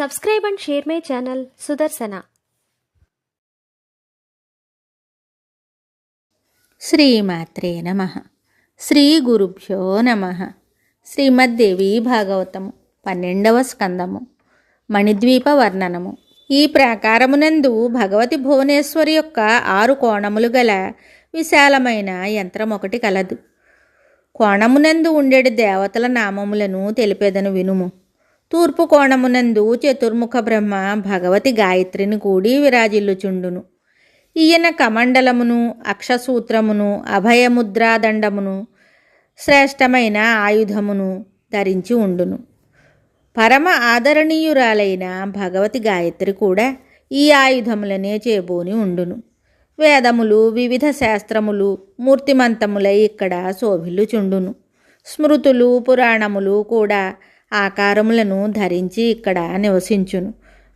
Subscribe and share my channel Sudarsana. శ్రీమాత్రే నమః. శ్రీ గురుభ్యో నమః. శ్రీమద్దేవి భాగవతము 12వ స్కందము. మణిద్వీప వర్ణనము. ఈ ప్రాకారమునందు భగవతి భువనేశ్వరి యొక్క 6 కోణములు గల విశాలమైన యంత్రం ఒకటి కలదు. కోణమునందు ఉండేటి దేవతల నామములను తెలిపేదను వినుము. తూర్పు కోణమునందు చతుర్ముఖ బ్రహ్మ భగవతి గాయత్రిని కూడి విరాజిల్లుచుండును. ఈయన కమండలమును, అక్షసూత్రమును, అభయముద్రాదండమును, శ్రేష్టమైన ఆయుధమును ధరించి ఉండును. పరమ ఆదరణీయురాలైన భగవతి గాయత్రి కూడా ఈ ఆయుధములనే చేబూని ఉండును. వేదములు, వివిధ శాస్త్రములు మూర్తిమంతములై ఇక్కడ శోభిల్లుచుండును. స్మృతులు, పురాణములు కూడా ఆకారములను ధరించి ఇక్కడ నివసించును.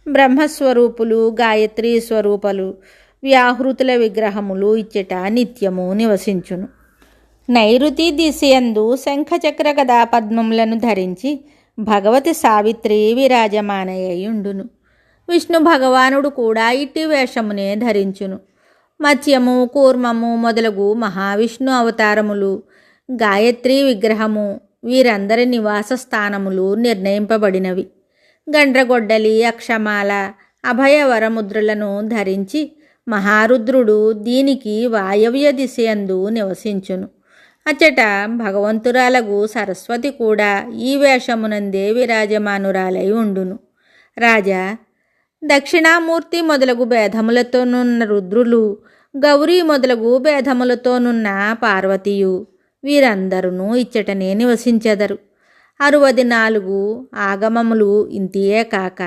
బ్రహ్మస్వరూపులు, గాయత్రీ స్వరూపలు, వ్యాహృతుల విగ్రహములు ఇచ్చట నిత్యము నివసించును. నైరుతి దిశయందు శంఖచక్ర గదా పద్మములను ధరించి భగవతి సావిత్రి విరాజమానయ్యుండును. విష్ణు భగవానుడు కూడా ఇట్టి వేషమునే ధరించును. మత్స్యము, కూర్మము మొదలగు మహావిష్ణు అవతారములు, గాయత్రీ విగ్రహము వీరందరి నివాస స్థానములు నిర్ణయింపబడినవి. గండ్రగొడ్డలి, అక్షమాల, అభయవరముద్రలను ధరించి మహారుద్రుడు దీనికి వాయవ్య దిశయందు నివసించును. అచ్చట భగవంతురాలగు సరస్వతి కూడా ఈ వేషమునందే విరాజమానురాలై ఉండును. రాజా, దక్షిణామూర్తి మొదలగు భేదములతోనున్న రుద్రులు, గౌరీ మొదలగు భేదములతోనున్న పార్వతీయు వీరందరూ ఇచ్చటనే నివసించెదరు. 64 ఆగమములు ఇంతియే కాక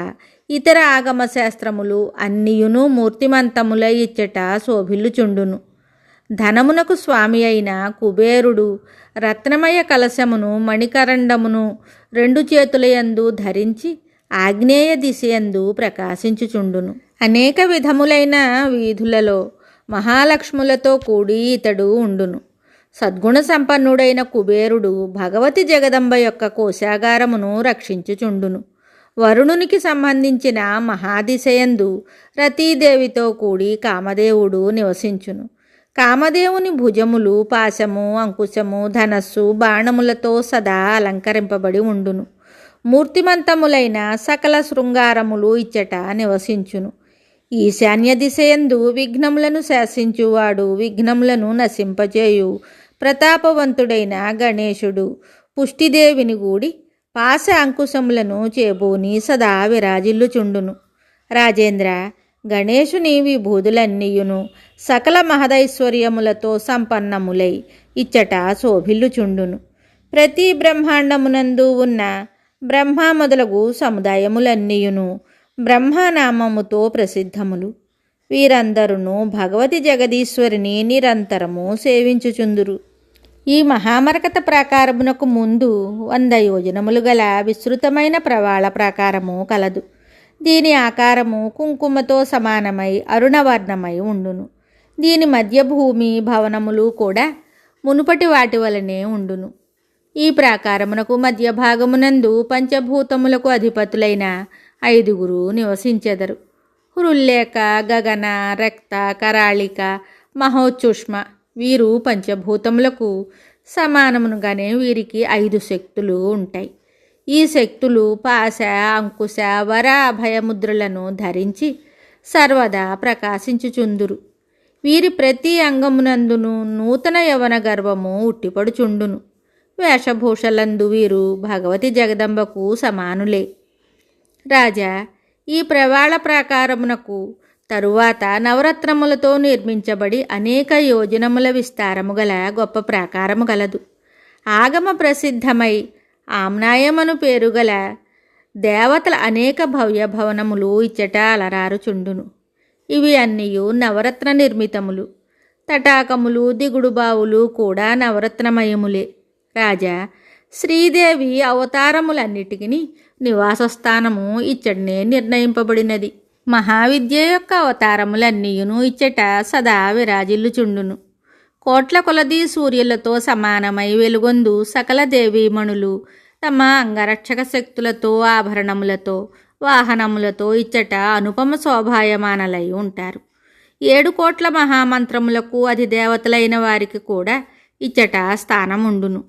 ఇతర ఆగమ శాస్త్రములు అన్నియును మూర్తిమంతములై ఇచ్చట శోభిల్లుచుండును. ధనమునకు స్వామి అయిన కుబేరుడు రత్నమయ కలశమును, మణికరండమును 2 చేతులయందు ధరించి ఆగ్నేయ దిశయందు ప్రకాశించుచుండును. అనేక విధములైన వీధులలో మహాలక్ష్ములతో కూడి ఇతడు ఉండును. సద్గుణ సంపన్నుడైన కుబేరుడు భగవతి జగదంబ యొక్క కోశాగారమును రక్షించుచుండును. వరుణునికి సంబంధించిన మహాదిశయందు రతీదేవితో కూడి కామదేవుడు నివసించును. కామదేవుని భుజములు పాశము, అంకుశము, ధనస్సు, బాణములతో సదా అలంకరింపబడి ఉండును. మూర్తిమంతములైన సకల శృంగారములు ఇచ్చట నివసించును. ఈశాన్య దిశయందు విఘ్నములను శాసించువాడు, విఘ్నములను నశింపజేయు ప్రతాపవంతుడైన గణేశుడు పుష్టిదేవిని గూడి పాశ అంకుశములను చేబూని సదా విరాజిల్లుచుండును. రాజేంద్ర, గణేశుని విభూదులన్నీయును సకల మహదైశ్వర్యములతో సంపన్నములై ఇచ్చట శోభిల్లుచుండును. ప్రతి బ్రహ్మాండమునందు ఉన్న బ్రహ్మ మొదలగు సముదాయములన్నీయును బ్రహ్మనామముతో ప్రసిద్ధములు. వీరందరూ భగవతి జగదీశ్వరిని నిరంతరము సేవించుచుందురు. ఈ మహామరకత ప్రాకారమునకు ముందు 100 యోజనములు గల విస్తృతమైన ప్రవాళ ప్రాకారము కలదు. దీని ఆకారము కుంకుమతో సమానమై అరుణవర్ణమై ఉండును. దీని మధ్య భూమి భవనములు కూడా మునుపటి వాటి వలనే ఉండును. ఈ ప్రాకారమునకు మధ్య భాగమునందు పంచభూతములకు అధిపతులైన 5 నివసించెదరు. హృల్లేఖ, గగన, రక్త, కరాళిక, మహోచ్చుష్మ వీరు పంచభూతములకు సమానముగానే వీరికి 5 శక్తులు ఉంటాయి. ఈ శక్తులు పాశ, అంకుశ, వర, అభయముద్రలను ధరించి సర్వదా ప్రకాశించుచుందురు. వీరి ప్రతి అంగమునందును నూతన యవన గర్వము ఉట్టిపడుచుండును. వేషభూషలందు వీరు భగవతి జగదంబకు సమానులే. రాజా, ఈ ప్రవాళ ప్రాకారమునకు తరువాత నవరత్నములతో నిర్మించబడి అనేక యోజనముల విస్తారము గల గొప్ప ప్రాకారము గలదు. ఆగమ ప్రసిద్ధమై ఆమ్నాయమను పేరుగల దేవతల అనేక భవ్య భవనములు ఇచ్చట అలరారుచుండును. ఇవి అన్నీయు నవరత్న నిర్మితములు. తటాకములు, దిగుడు బావులు కూడా నవరత్నమయములే. రాజా, శ్రీదేవి అవతారములన్నిటికీ నివాసస్థానము ఇచ్చటనే నిర్ణయింపబడినది. మహావిద్య యొక్క అవతారములన్నీయును ఇచ్చట సదా విరాజిల్లుచుండును. కోట్ల కొలది సూర్యులతో సమానమై వెలుగొందు సకల దేవీమణులు తమ అంగరక్షక శక్తులతో ఆభరణములతో వాహనములతో ఇచ్చట అనుపమ శోభాయమానలై ఉంటారు. 7 కోట్ల మహామంత్రములకు అధిదేవతలైన వారికి కూడా ఇచ్చట స్థానముండును.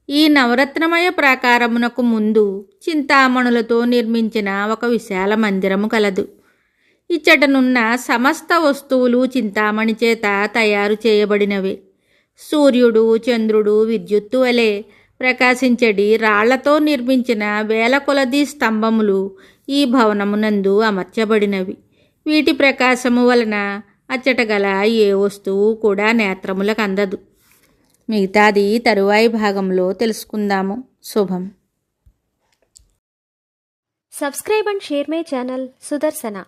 ఈ నవరత్నమయ ప్రాకారమునకు ముందు చింతామణులతో నిర్మించిన ఒక విశాల మందిరము కలదు. ఇచ్చటనున్న సమస్త వస్తువులు చింతామణి చేత తయారు చేయబడినవే. సూర్యుడు, చంద్రుడు, విద్యుత్తు వలె ప్రకాశించడి రాళ్లతో నిర్మించిన వేల కొలది స్తంభములు ఈ భవనమునందు అమర్చబడినవి. వీటి ప్రకాశము వలన అచ్చట గల ఏ వస్తువు కూడా నేత్రములకు అందదు. మిగతాది తరువాయి భాగంలో తెలుసుకుందాము. శుభం. Subscribe and share my channel Sudarsana.